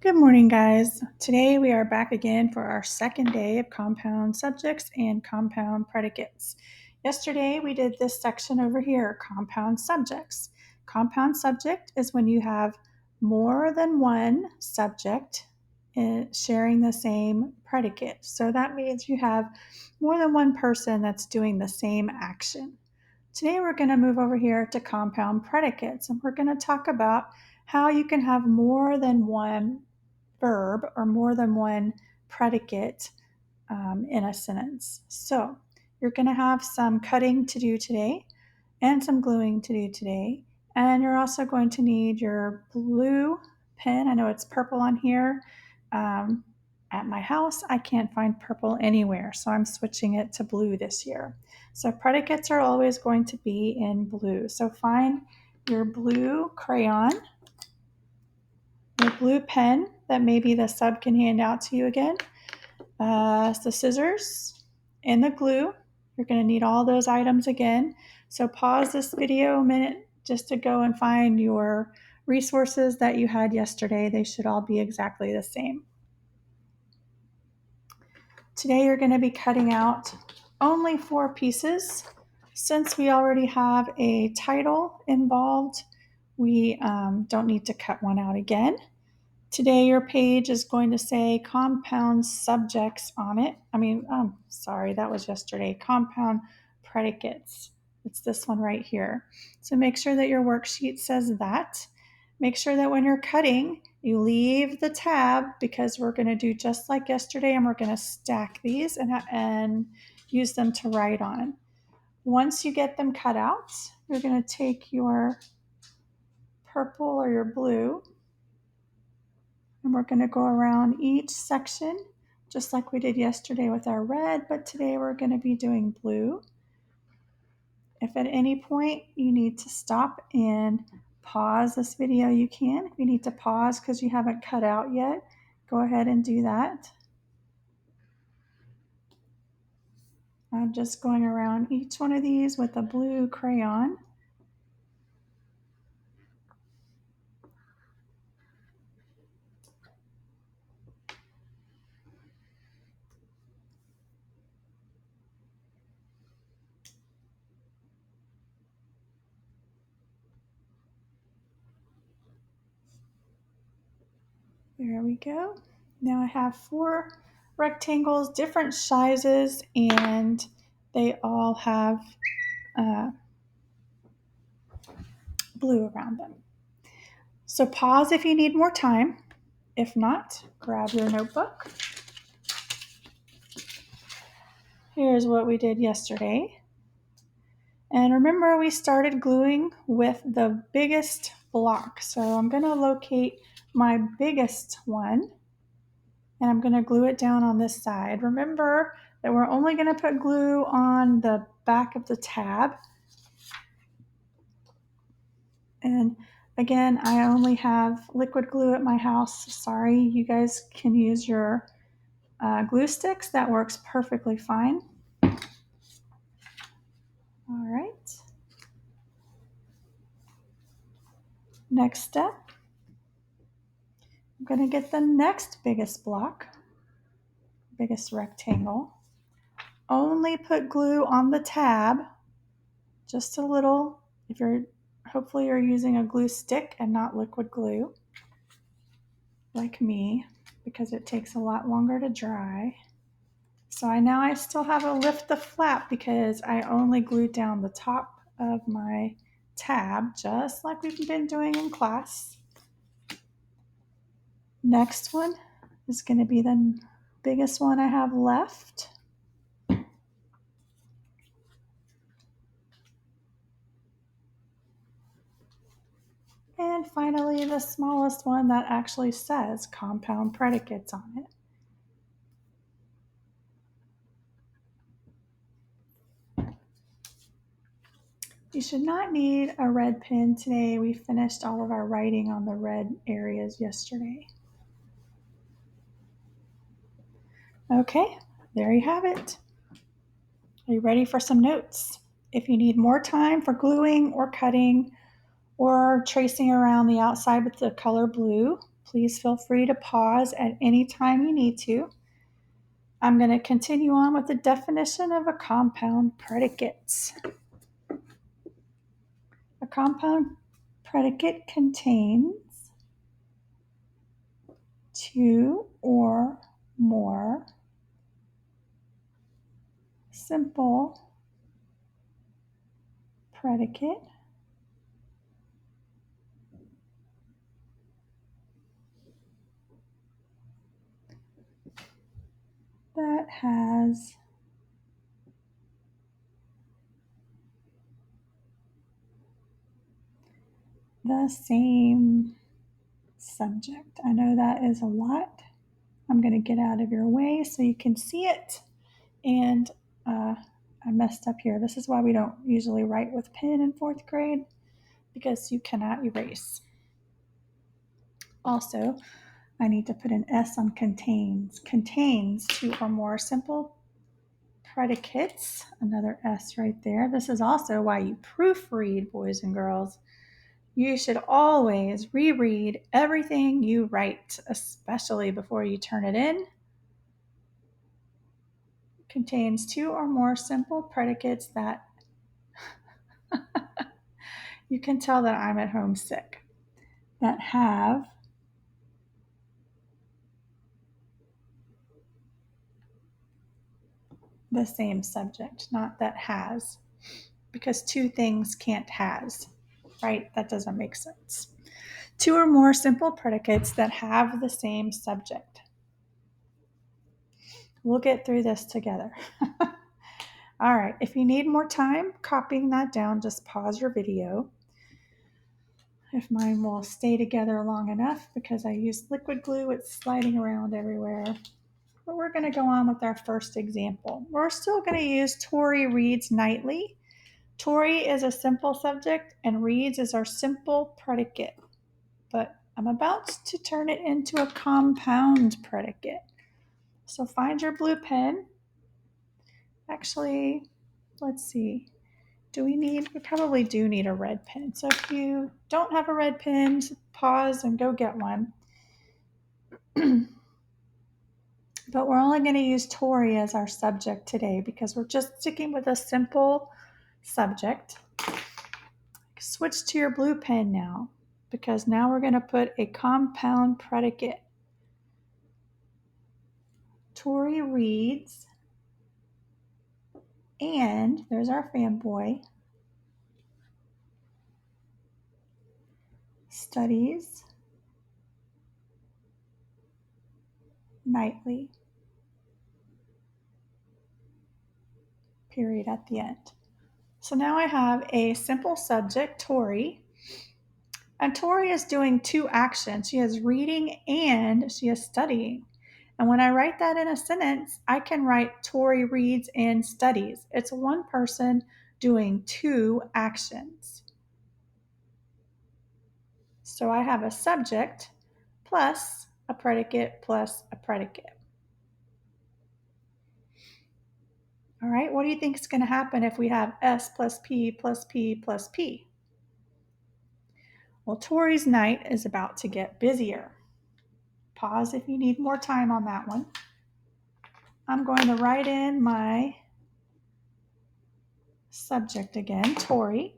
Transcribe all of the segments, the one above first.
Good morning, guys. Today we are back again for our second day of compound subjects and compound predicates. Yesterday we did this section over here, compound subjects. Compound subject is when you have more than one subject sharing the same predicate. So that means you have more than one person that's doing the same action. Today we're going to move over here to compound predicates, and we're going to talk about how you can have more than one verb or more than one predicate in a sentence. So you're going to have some cutting to do today and some gluing to do today. And you're also going to need your blue pen. I know it's purple on here. At my house, I can't find purple anywhere, so I'm switching it to blue this year. So predicates are always going to be in blue. So find your blue crayon, your blue pen that maybe the sub can hand out to you again, the scissors, and the glue. You're going to need all those items again. So pause this video a minute just to go and find your resources that you had yesterday. They should all be exactly the same. Today you're going to be cutting out only 4 pieces. Since we already have a title involved, we don't need to cut one out again. Today your page is going to say compound subjects on it. Sorry, that was yesterday. Compound predicates. It's this one right here. So make sure that your worksheet says that. Make sure that when you're cutting, you leave the tab, because we're going to do just like yesterday, and we're going to stack these and use them to write on. Once you get them cut out, you're going to take your purple or your blue, and we're going to go around each section just like we did yesterday with our red, but today we're going to be doing blue. If at any point you need to stop and pause this video, you can. If you need to pause because you haven't cut out yet, go ahead and do that. I'm just going around each one of these with a blue crayon. There we go. Now I have 4 rectangles, different sizes, and they all have blue around them. So pause if you need more time. If not, grab your notebook. Here's what we did yesterday. And remember, we started gluing with the biggest block. So I'm going to locate my biggest one, and I'm going to glue it down on this side. Remember that we're only going to put glue on the back of the tab. And again, I only have liquid glue at my house. Sorry, you guys can use your glue sticks. That works perfectly fine. All right. Next step, I'm going to get the next biggest block, biggest rectangle. Only put glue on the tab, just a little. Hopefully you're using a glue stick and not liquid glue, like me, because it takes a lot longer to dry. So I still have to lift the flap because I only glued down the top of my tab, just like we've been doing in class. Next one is going to be the biggest one I have left. And finally, the smallest one that actually says compound predicates on it. You should not need a red pen today. We finished all of our writing on the red areas yesterday. Okay, there you have it. Are you ready for some notes? If you need more time for gluing or cutting or tracing around the outside with the color blue, Please feel free to pause at any time you need to. I'm going to continue on with the definition of a compound predicate. A compound predicate contains two or more simple predicate that has the same subject. I know that is a lot. I'm going to get out of your way so you can see it. And I messed up here. This is why we don't usually write with pen in fourth grade, because you cannot erase. Also, I need to put an S on contains. Contains two or more simple predicates. Another S right there. This is also why you proofread, boys and girls. You should always reread everything you write, especially before you turn it in. Contains two or more simple predicates that you can tell that I'm at home sick, that have the same subject, not that has, because two things can't has, right? That doesn't make sense. Two or more simple predicates that have the same subject. We'll get through this together. All right, if you need more time copying that down, just pause your video. If mine will stay together long enough, because I used liquid glue, it's sliding around everywhere. But we're going to go on with our first example. We're still going to use Tori reads nightly. Tori is a simple subject and reads is our simple predicate. But I'm about to turn it into a compound predicate. So find your blue pen. Actually, let's see. We probably do need a red pen. So if you don't have a red pen, pause and go get one. But we're only going to use Tori as our subject today because we're just sticking with a simple subject. Switch to your blue pen now, because now we're going to put a compound predicate. Tori reads, and there's our fanboy, studies nightly, period at the end. So now I have a simple subject, Tori, and Tori is doing two actions. She is reading and she is studying. And when I write that in a sentence, I can write Tori reads and studies. It's one person doing two actions. So I have a subject plus a predicate plus a predicate. All right, what do you think is going to happen if we have S plus P plus P plus P? Well, Tori's night is about to get busier. Pause if you need more time on that one. I'm going to write in my subject again, Tori.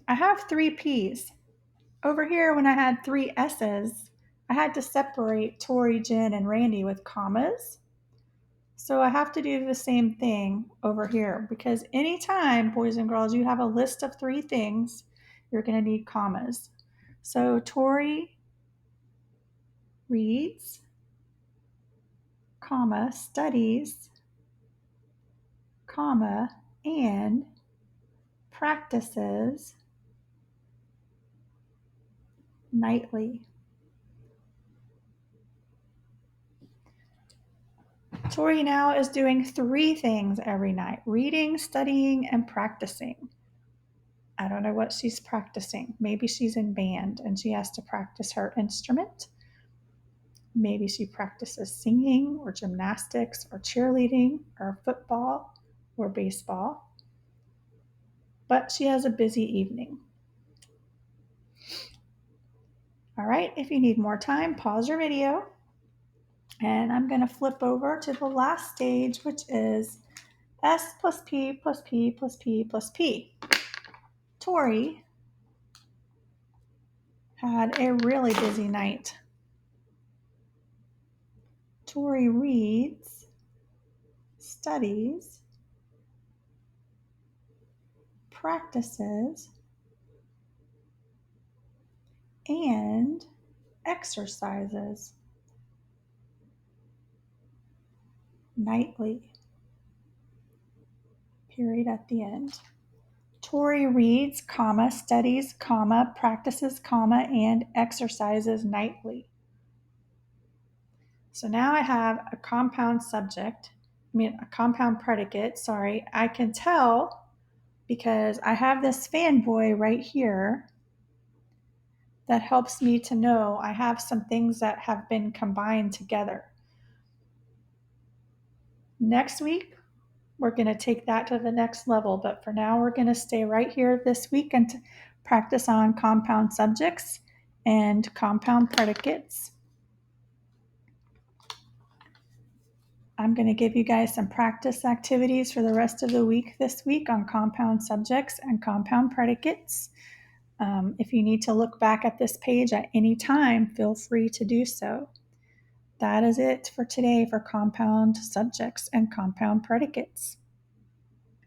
I have three P's. Over here, when I had three S's, I had to separate Tori, Jen, and Randy with commas. So I have to do the same thing over here, because anytime, boys and girls, you have a list of three things, you're going to need commas. So Tori reads, comma, studies, comma, and practices nightly. Tori now is doing three things every night: reading, studying, and practicing. I don't know what she's practicing. Maybe she's in band and she has to practice her instrument. Maybe she practices singing or gymnastics or cheerleading or football or baseball. But she has a busy evening. All right, if you need more time, pause your video. And I'm going to flip over to the last stage, which is S plus P plus P plus P plus P. Tori had a really busy night. Tori reads, studies, practices, and exercises nightly. Period at the end. Tori reads, comma, studies, comma, practices, comma, and exercises nightly. So now I have a compound a compound predicate, sorry. I can tell because I have this fanboy right here that helps me to know I have some things that have been combined together. Next week, we're going to take that to the next level, but for now, we're going to stay right here this week and practice on compound subjects and compound predicates. I'm going to give you guys some practice activities for the rest of the week this week on compound subjects and compound predicates. If you need to look back at this page at any time, feel free to do so. That is it for today for compound subjects and compound predicates.